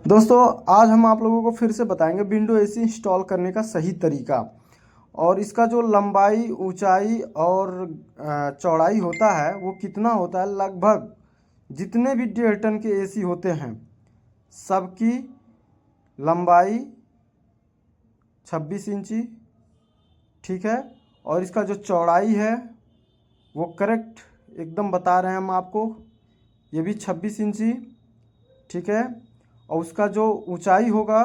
दोस्तों, आज हम आप लोगों को फिर से बताएंगे विंडो एसी इंस्टॉल करने का सही तरीका। और इसका जो लंबाई, ऊंचाई और चौड़ाई होता है वो कितना होता है। लगभग जितने भी 1.5 टन के एसी होते हैं सबकी लंबाई 26 इंची, ठीक है। और इसका जो चौड़ाई है वो करेक्ट एकदम बता रहे हैं हम आपको, ये भी 26 इंची, ठीक है। और उसका जो ऊंचाई होगा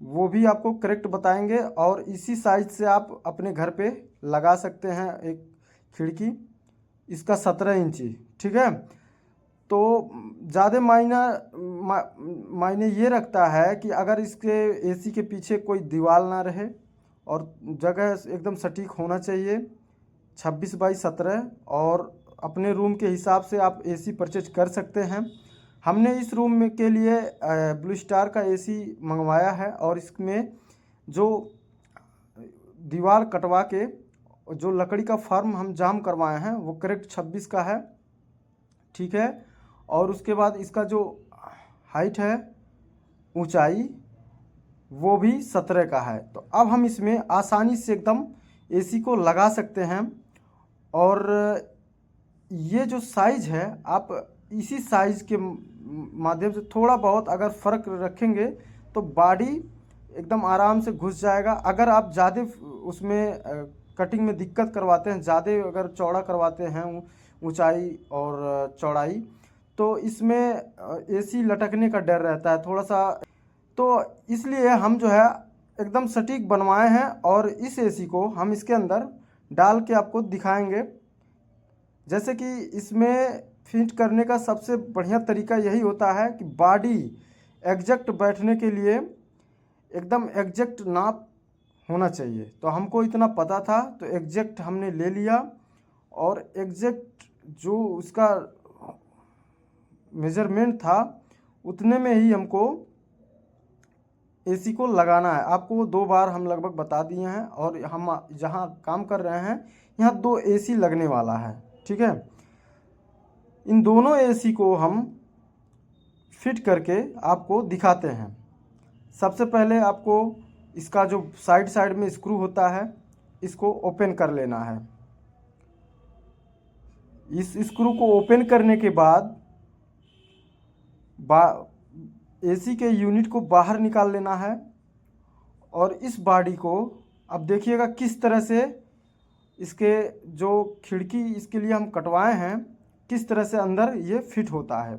वो भी आपको करेक्ट बताएंगे। और इसी साइज से आप अपने घर पे लगा सकते हैं एक खिड़की। इसका 17 इंची, ठीक है। तो ज़्यादा मायने ये रखता है कि अगर इसके एसी के पीछे कोई दीवार ना रहे और जगह एकदम सटीक होना चाहिए। 26 बाई 17 और अपने रूम के हिसाब से आप एसी परचेज कर सकते हैं। हमने इस रूम में के लिए ब्लू स्टार का एसी मंगवाया है और इसमें जो दीवार कटवा के जो लकड़ी का फर्म हम जाम करवाए हैं वो करेक्ट 26 का है, ठीक है। और उसके बाद इसका जो हाइट है, ऊंचाई, वो भी 17 का है। तो अब हम इसमें आसानी से एकदम एसी को लगा सकते हैं। और ये जो साइज़ है आप इसी साइज़ के माध्यम से थोड़ा बहुत अगर फ़र्क रखेंगे तो बॉडी एकदम आराम से घुस जाएगा। अगर आप ज़्यादा उसमें कटिंग में दिक्कत करवाते हैं, ज़्यादा अगर चौड़ा करवाते हैं ऊंचाई और चौड़ाई, तो इसमें एसी लटकने का डर रहता है थोड़ा सा। तो इसलिए हम जो है एकदम सटीक बनवाए हैं और इस एसी को हम इसके अंदर डाल के आपको दिखाएंगे। जैसे कि इसमें फिट करने का सबसे बढ़िया तरीका यही होता है कि बॉडी एग्जैक्ट बैठने के लिए एकदम एग्जैक्ट नाप होना चाहिए। तो हमको इतना पता था तो एग्जैक्ट हमने ले लिया और एग्जैक्ट जो उसका मेजरमेंट था उतने में ही हमको एसी को लगाना है। आपको 2 बार हम लगभग बता दिए हैं और हम जहाँ काम कर रहे हैं यहाँ 2 एसी लगने वाला है, ठीक है। इन दोनों एसी को हम फिट करके आपको दिखाते हैं। सबसे पहले आपको इसका जो साइड साइड में स्क्रू होता है इसको ओपन कर लेना है। इस स्क्रू को ओपन करने के बाद एसी के यूनिट को बाहर निकाल लेना है। और इस बॉडी को अब देखिएगा किस तरह से इसके जो खिड़की इसके लिए हम कटवाए हैं किस तरह से अंदर ये फिट होता है।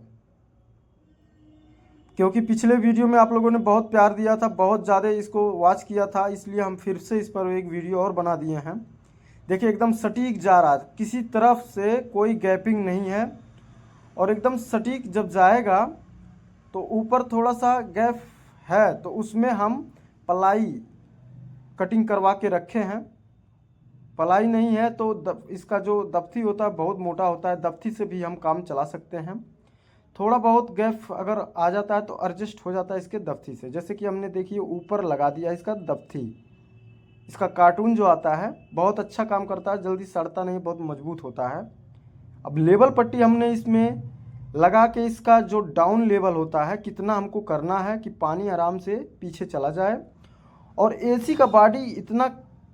क्योंकि पिछले वीडियो में आप लोगों ने बहुत प्यार दिया था, बहुत ज़्यादा इसको वॉच किया था, इसलिए हम फिर से इस पर एक वीडियो और बना दिए हैं। देखिए एकदम सटीक जा रहा है, किसी तरफ से कोई गैपिंग नहीं है। और एकदम सटीक जब जाएगा तो ऊपर थोड़ा सा गैप है तो उसमें हम पलाई कटिंग करवा के रखे हैं। पलाई नहीं है तो इसका जो दफ्ती होता है बहुत मोटा होता है, दफ्ती से भी हम काम चला सकते हैं। थोड़ा बहुत गैप अगर आ जाता है तो एडजस्ट हो जाता है इसके दफ्ती से। जैसे कि हमने देखिए ऊपर लगा दिया इसका दफ्ती। इसका कार्टून जो आता है बहुत अच्छा काम करता है, जल्दी सड़ता नहीं, बहुत मजबूत होता है। अब लेवल पट्टी हमने इसमें लगा के इसका जो डाउन लेवल होता है कितना हमको करना है कि पानी आराम से पीछे चला जाए। और एसी का बॉडी इतना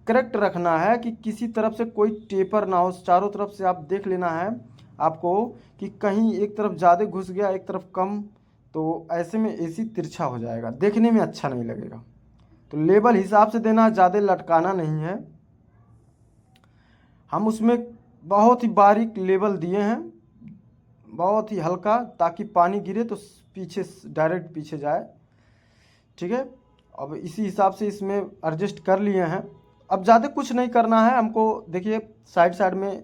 करेक्ट रखना है कि किसी तरफ से कोई टेपर ना हो। चारों तरफ से आप देख लेना है आपको कि कहीं एक तरफ ज़्यादा घुस गया एक तरफ कम, तो ऐसे में एसी तिरछा हो जाएगा, देखने में अच्छा नहीं लगेगा। तो लेवल हिसाब से देना, ज़्यादा लटकाना नहीं है। हम उसमें बहुत ही बारीक लेवल दिए हैं, बहुत ही हल्का, ताकि पानी गिरे तो पीछे डायरेक्ट पीछे जाए, ठीक है। अब इसी हिसाब से इसमें एडजस्ट कर लिए हैं। अब ज़्यादा कुछ नहीं करना है हमको। देखिए साइड साइड में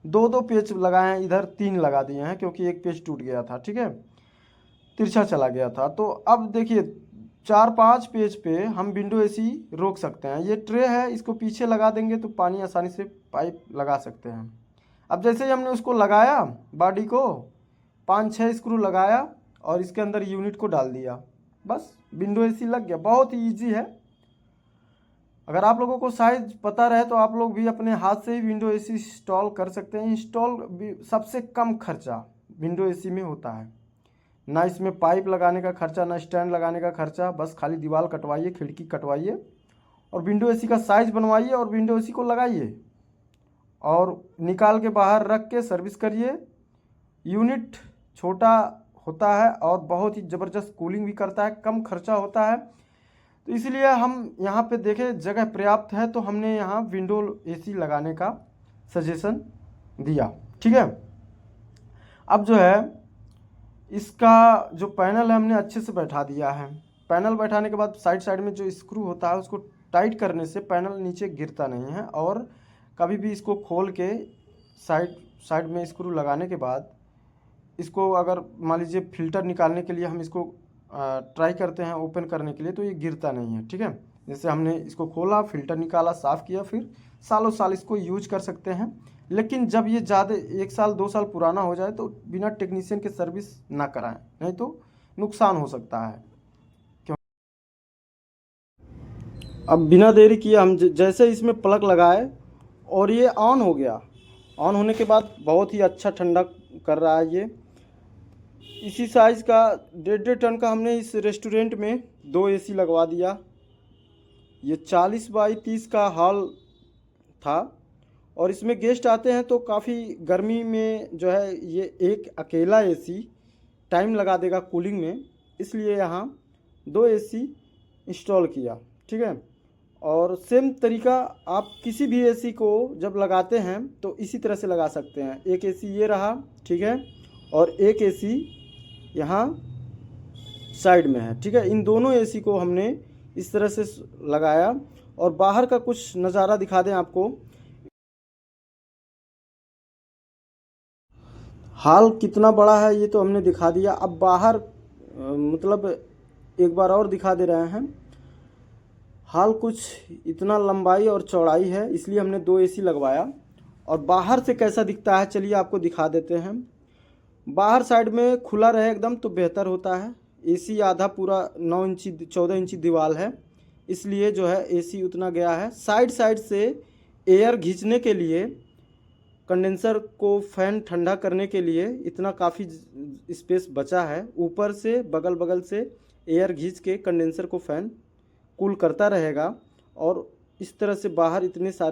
2-2 पेच लगाए हैं, इधर 3 लगा दिए हैं क्योंकि एक पेच टूट गया था, ठीक है, तिरछा चला गया था। तो अब देखिए 4-5 पेज पे हम विंडो एसी रोक सकते हैं। ये ट्रे है, इसको पीछे लगा देंगे तो पानी आसानी से पाइप लगा सकते हैं। अब जैसे ही हमने उसको लगाया बॉडी को 5-6 स्क्रू लगाया और इसके अंदर यूनिट को डाल दिया, बस विंडो एसी लग गया। बहुत ही ईजी है। अगर आप लोगों को साइज पता रहे तो आप लोग भी अपने हाथ से ही विंडो एसी इंस्टॉल कर सकते हैं। इंस्टॉल भी सबसे कम खर्चा विंडो एसी में होता है। ना इसमें पाइप लगाने का खर्चा, ना स्टैंड लगाने का खर्चा, बस खाली दीवार कटवाइए, खिड़की कटवाइए और विंडो एसी का साइज़ बनवाइए और विंडो एसी को लगाइए और निकाल के बाहर रख के सर्विस करिए। यूनिट छोटा होता है और बहुत ही ज़बरदस्त कूलिंग भी करता है, कम खर्चा होता है। तो इसलिए हम यहाँ पे देखें जगह पर्याप्त है तो हमने यहाँ विंडो एसी लगाने का सजेशन दिया। ठीक है, अब जो है इसका जो पैनल है हमने अच्छे से बैठा दिया है। पैनल बैठाने के बाद साइड साइड में जो स्क्रू होता है उसको टाइट करने से पैनल नीचे गिरता नहीं है और कभी भी इसको खोल के साइड में स्क्रू लगाने के बाद इसको अगर मान लीजिए फ़िल्टर निकालने के लिए हम इसको ट्राई करते हैं ओपन करने के लिए तो ये गिरता नहीं है। ठीक है, जैसे हमने इसको खोला, फ़िल्टर निकाला, साफ़ किया, फिर सालों साल इसको यूज कर सकते हैं। लेकिन जब ये ज़्यादा 1 साल 2 साल पुराना हो जाए तो बिना टेक्नीशियन के सर्विस ना कराएं, नहीं तो नुकसान हो सकता है। क्यों अब बिना देरी किए हम जैसे इसमें प्लग लगाए और ये ऑन हो गया, ऑन होने के बाद बहुत ही अच्छा ठंडा कर रहा है। ये इसी साइज़ का 1.5 टन का हमने इस रेस्टोरेंट में 2 एसी लगवा दिया। ये 40 बाई 30 का हॉल था और इसमें गेस्ट आते हैं तो काफ़ी गर्मी में जो है ये एक अकेला एसी टाइम लगा देगा कूलिंग में, इसलिए यहाँ 2 एसी इंस्टॉल किया। ठीक है, और सेम तरीका आप किसी भी एसी को जब लगाते हैं तो इसी तरह से लगा सकते हैं। एक एसी ये रहा, ठीक है, और एक एसी यहाँ साइड में है। ठीक है, इन दोनों एसी को हमने इस तरह से लगाया और बाहर का कुछ नज़ारा दिखा दें आपको। हॉल कितना बड़ा है ये तो हमने दिखा दिया। अब बाहर मतलब एक बार और दिखा दे रहे हैं। हॉल कुछ इतना लंबाई और चौड़ाई है, इसलिए हमने 2 एसी लगवाया। और बाहर से कैसा दिखता है चलिए आपको दिखा देते हैं। बाहर साइड में खुला रहे एकदम तो बेहतर होता है। एसी आधा पूरा 9 इंची 14 इंची दीवार है, इसलिए जो है एसी उतना गया है। साइड साइड से एयर खींचने के लिए, कंडेंसर को फैन ठंडा करने के लिए इतना काफ़ी स्पेस बचा है। ऊपर से बगल बगल से एयर खींच के कंडेंसर को फैन कूल करता रहेगा और इस तरह से बाहर इतने सारे